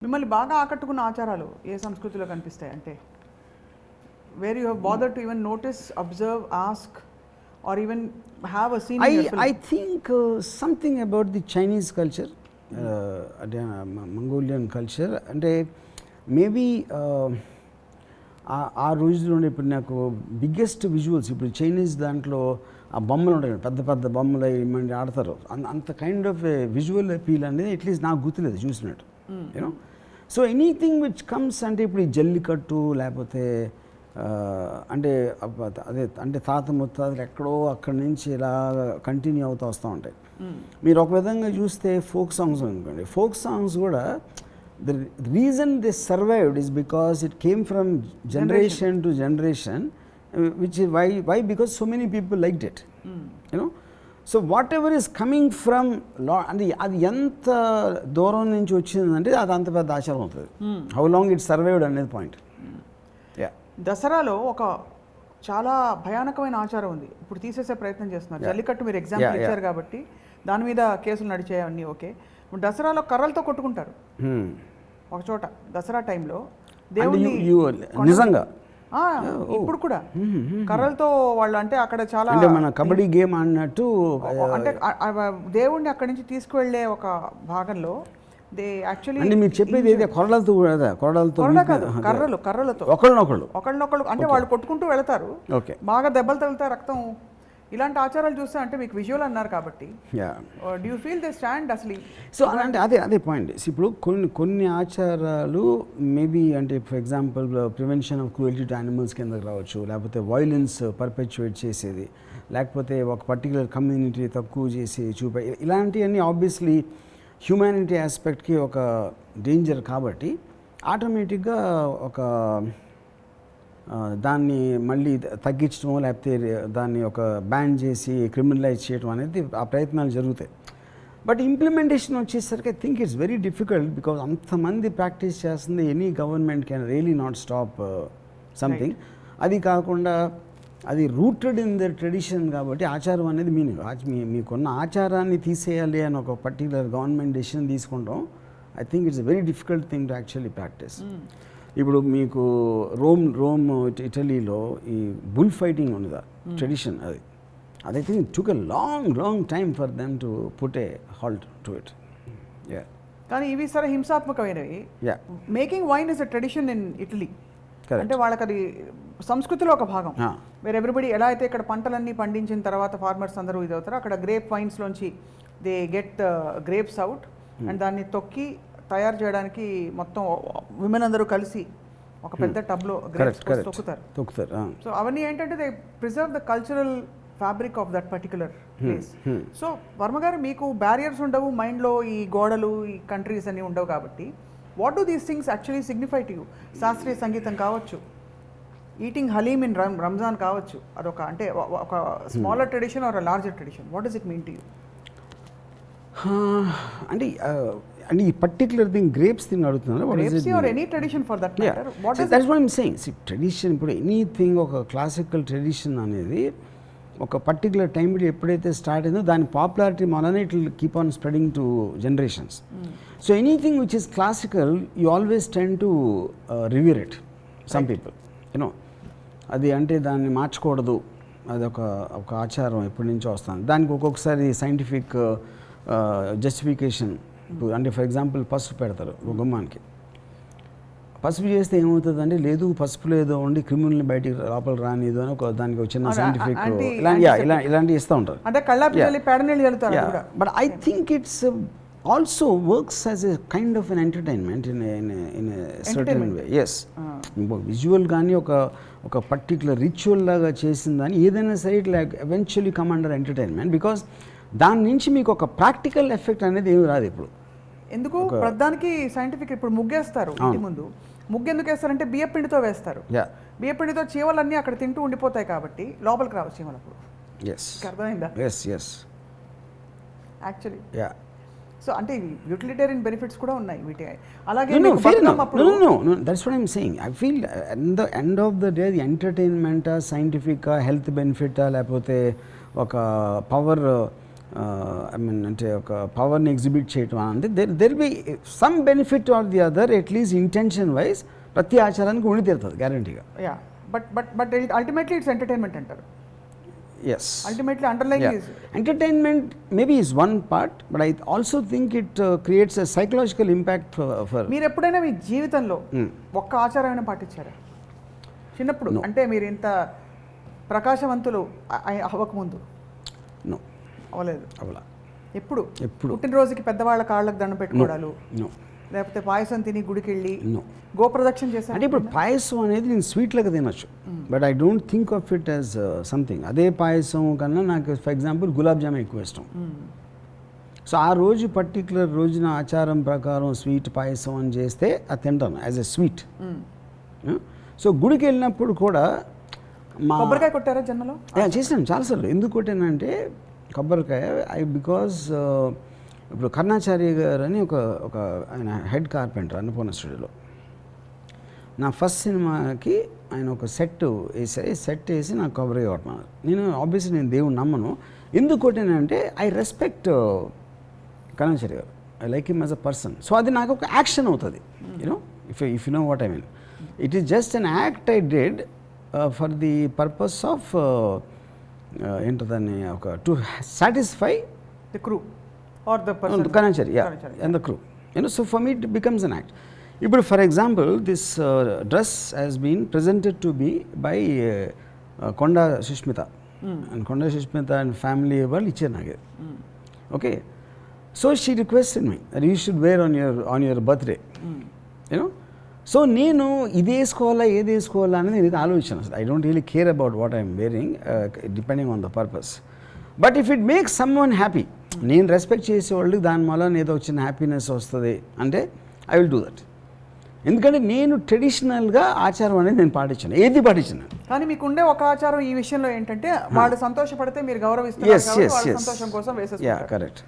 మిమ్మల్ని బాగా ఆకట్టుకున్న ఆచారాలు ఏ సంస్కృతిలో కనిపిస్తాయి అంటే where you have bother to even notice observe ask or even have a seen I think something about the Chinese culture, Mongolian culture, అంటే మేబీ ఆ రోజుల్లో ఇప్పుడు నాకు బిగ్గెస్ట్ విజువల్స్ ఇప్పుడు చైనీస్ దాంట్లో ఆ బొమ్మలు ఉంటాయి పెద్ద పెద్ద బొమ్మలు ఏమంటే ఆడతారు అంత కైండ్ ఆఫ్ విజువల్ అపీల్ అనేది అట్లీస్ట్ నాకు గుర్తులేదు చూసినట్టు you know. So anything which comes అంటే ఇప్పుడు ఈ జల్లికట్టు లేకపోతే అంటే అదే అంటే తాత ముత్తాతలు ఎక్కడో అక్కడి నుంచి ఇలా కంటిన్యూ అవుతూ వస్తూ ఉంటాయి. మీరు ఒక విధంగా చూస్తే ఫోక్ సాంగ్స్ అనుకోండి, ఫోక్ సాంగ్స్ కూడా the reason they survived is because it came from generation to generation, which is why because so many people liked it, you know. So whatever is coming from and అది ఎంత దూరం నుంచి వచ్చిందంటే అది అంత పెద్ద ఆచారం అవుతుంది. హౌ లాంగ్ ఇట్ సర్వైవ్డ్ అనేది పాయింట్. దసరాలో ఒక చాలా భయానకమైన ఆచారం ఉంది, ఇప్పుడు తీసేసే ప్రయత్నం చేస్తున్నారు. జల్లికట్టు మీరు ఎగ్జాంపుల్ ఇచ్చారు కాబట్టి దాని మీద కేసులు నడిచేవన్నీ ఓకే. దసరాలో కర్రలతో కొట్టుకుంటారు ఒక చోట దసరా టైంలో దేవుడిని నిజంగా ఇప్పుడు కూడా కర్రలతో వాళ్ళు అంటే అక్కడ చాలా మన కబడ్డీ గేమ్ ఆడినట్టు అంటే దేవుడిని అక్కడి నుంచి తీసుకువెళ్ళే ఒక భాగంలో దే యాక్చువల్లీ మీరు చెప్పేది ఏదో కొరలతో కర్రలతో ఒకళ్ళనొకళ్ళు అంటే వాళ్ళు కొట్టుకుంటూ వెళతారు, బాగా దెబ్బలు తగులుతాయి, రక్తం. ఇలాంటి ఆచారాలు చూస్తే అంటే మీకు విజువల్ అన్నారు కాబట్టి do you feel they stand అసలు? సో అంటే అదే పాయింట్. ఇప్పుడు కొన్ని ఆచారాలు మేబీ అంటే for example prevention of cruelty to animals కిందకి రావచ్చు, లేకపోతే వైలెన్స్ పర్పెచువేట్ చేసేది, లేకపోతే ఒక పర్టికులర్ కమ్యూనిటీ తక్కువ చేసి చూపే ఇలాంటివన్నీ ఆబ్వియస్లీ హ్యూమానిటీ ఆస్పెక్ట్కి ఒక డేంజర్ కాబట్టి ఆటోమేటిక్గా ఒక దాన్ని మళ్ళీ తగ్గించడం లేకపోతే దాన్ని ఒక బ్యాన్ చేసి క్రిమినలైజ్ చేయడం అనేది ఆ ప్రయత్నాలు జరుగుతాయి. బట్ ఇంప్లిమెంటేషన్ వచ్చేసరికి I think it's very difficult because అంతమంది ప్రాక్టీస్ చేస్తుంది. Any government can really not stop something. అది కాకుండా అది రూటెడ్ ఇన్ ద ట్రెడిషన్ కాబట్టి ఆచారం అనేది మీకున్న ఆచారాన్ని తీసేయాలి అని ఒక పర్టికులర్ గవర్నమెంట్ డెసిషన్ తీసుకుంటాం. I think it's very difficult thing to actually practice. ఇప్పుడు మీకు రోమ్ ఇటలీలో ఈ బుల్ ఫైటింగ్ ఉన్నదా ట్రెడిషన్, అది think took a long time for them to put a halt to it. కానీ ఇవి సరే హింసాత్మకమైనవి. Making wine is a tradition in Italy, అంటే వాళ్ళకి అది సంస్కృతిలో ఒక భాగం. వేర్ ఎవ్రీబడి ఎలా అయితే ఇక్కడ పంటలన్నీ పండించిన తర్వాత ఫార్మర్స్ అందరూ ఇది అవుతారు, అక్కడ గ్రేప్ వైన్స్లోంచి they get grapes out and దాన్ని తొక్కి తయారు చేయడానికి మొత్తం విమెన్ అందరూ కలిసి ఒక పెద్ద టబ్లో గ్రేప్స్ తొక్కుతారు. సో అవన్నీ ఏంటంటే they preserve the cultural fabric of that particular place. So Varma గారు మీకు బ్యారియర్స్ ఉండవు, మైండ్లో ఈ గోడలు ఈ కంట్రీస్ అన్నీ ఉండవు కాబట్టి what do these things actually signify to you? శాస్త్రీయ సంగీతం కావచ్చు, ఈటింగ్ హలీమ్ ఇన్ రంజాన్ కావచ్చు, అదొక అంటే ఒక smaller tradition or larger tradition. What does it mean to you? అంటే ఈ పర్టికులర్ థింగ్ గ్రేప్స్ థింగ్ అడుగుతున్నారు. ట్రెడిషన్ ఇప్పుడు ఎనీథింగ్ ఒక క్లాసికల్ ట్రెడిషన్ అనేది ఒక పర్టికులర్ టైంలో ఎప్పుడైతే స్టార్ట్ అయిందో దాని పాపులారిటీ వలన it will keep on spreading to generations. So anything which is classical you always tend to reviewer it. Some people you know అది అంటే దాన్ని మార్చకూడదు, అది ఒక ఆచారం ఎప్పటి నుంచో వస్తుంది. దానికి ఒక్కొక్కసారి సైంటిఫిక్ జస్టిఫికేషన్. అంటే ఫర్ ఎగ్జాంపుల్ పసుపు పెడతారు ఒక గుమ్మానికి, పసుపు చేస్తే ఏమవుతుంది అంటే లేదు పసుపులో ఏదో ఉండి క్రిమినల్ని బయటికి లోపల రానిదు అని ఒక దానికి ఒక చిన్న సైంటిఫిక్ ఇలాంటివి ఇస్తూ ఉంటారు. But I think it's also works as a kind of an entertainment in certain way. Yes, visual కానీ ఒక పర్టికులర్ రిచువల్ లాగా చేసిందని ఏదైనా సరే it like eventually come under entertainment because దాని నుంచి మీకు ఒక ప్రాక్టికల్ ఎఫెక్ట్ అనేది ఏమి రాదు. ఇప్పుడు ఎందుకు ప్రధానికి సైంటిఫిక్ ఇప్పుడు ముగ్గేస్తారు, ఇంటి ముందు ముగ్గు ఎందుకు వేస్తారంటే బియ్యపిండితో వేస్తారు. బియ్యపిండితో చీమలన్నీ అక్కడ తింటూ ఉండిపోతాయి కాబట్టి లోపలికి రావు చీమలు. అప్పుడు అర్థమైందా? యాక్చువల్లీ సో అంటే యూటిలిటేరియన్ బెనిఫిట్స్ కూడా ఉన్నాయి వీటి. అలాగే that's what I am saying. I feel the end of the day the ఎంటర్టైన్మెంటా, సైంటిఫికా, హెల్త్ బెనిఫిటా, లేకపోతే ఒక పవర్ ఐ మీన్ అంటే ఒక పవర్ని ఎగ్జిబిట్ చేయటం అంటే there be some benefit are the other at least intention wise ప్రతి ఆచారానికి ఉండి తీరుతుంది గ్యారంటీగా. Yeah but ultimately it's entertainment అంటారు. Yes. Ultimately, underlying is entertainment maybe is one part, but I also think it creates a psychological impact for. మీరు ఎప్పుడైనా మీ జీవితంలో ఒక్క ఆచారమైన పాటించారా చిన్నప్పుడు? అంటే మీరు ఇంత ప్రకాశవంతులు అవ్వకముందు? నో, అవ్వలేదు. అవలా. ఎప్పుడు పుట్టినరోజుకి పెద్దవాళ్ళ కాళ్ళకు దండం పెట్టుకోవడాలు, నో, లేకపోతే పాయసం తిని గుడికి వెళ్ళి నో, గోప్రదక్షిణ చేశారు? అంటే ఇప్పుడు పాయసం అనేది నేను స్వీట్లుగా తినొచ్చు, but I don't think of it as something. అదే పాయసం కన్నా నాకు ఫర్ ఎగ్జాంపుల్ గులాబ్ జామ్ ఎక్కువ ఇష్టం. సో ఆ రోజు పర్టికులర్ రోజున ఆచారం ప్రకారం స్వీట్ పాయసం అని చేస్తే అది తింటాను యాజ్ ఎ స్వీట్. సో గుడికి వెళ్ళినప్పుడు కూడా కొబ్బరికాయ కొట్టారా జన్మలో? చేశాను చాలాసార్లు. ఎందుకు కొట్టానంటే కొబ్బరికాయ బికాజ్ ఇప్పుడు కర్ణాచార్య గారు అని ఒక ఆయన హెడ్ కార్పెంటర్ అన్నపూర్ణ స్టూడియోలో. నా ఫస్ట్ సినిమాకి ఆయన ఒక సెట్ వేసి నాకు కొబ్బరి కొట్టమన్నారు. నేను ఆబ్వియస్లీ నేను దేవుని నమ్మను. ఎందుకు కొట్టానంటే I respect Karnacharya garu, I like him as a person. So అది నాకు ఒక యాక్షన్ అవుతుంది, you know, if you know what I mean. It is just an act I did for the purpose of ఏంటదాన్ని ఒక to satisfy the crew or the person, Kanachari, and the crew. So for me it becomes an act. But for example, this dress has been presented to me by Konda Shishmita. And Konda Shishmita and family వాళ్ళు ఇచ్చారు నాకు. Okay. So she requested me that you should wear on your birthday. So నేను ఇది వేసుకోవాలా ఏది వేసుకోవాలా అనేది నేను ఆలోచించాను. అసలు I don't really care about what I'm wearing depending on the purpose. But if it makes some one happy, నేను రెస్పెక్ట్ చేసేవాళ్ళు దాని వల్ల ఏదో చిన్న హ్యాపీనెస్ వస్తుంది అంటే ఐ విల్ డూ దట్. ఎందుకంటే నేను ట్రెడిషనల్గా ఆచారం అనేది నేను పాటించాను, ఏది పాటించాను. కానీ మీకు ఉండే ఒక ఆచారం ఈ విషయంలో ఏంటంటే వాళ్ళు సంతోషపడితే మీరు గౌరవిస్తారు, సంతోషం కోసం వేసేస్తారు. కరెక్ట్.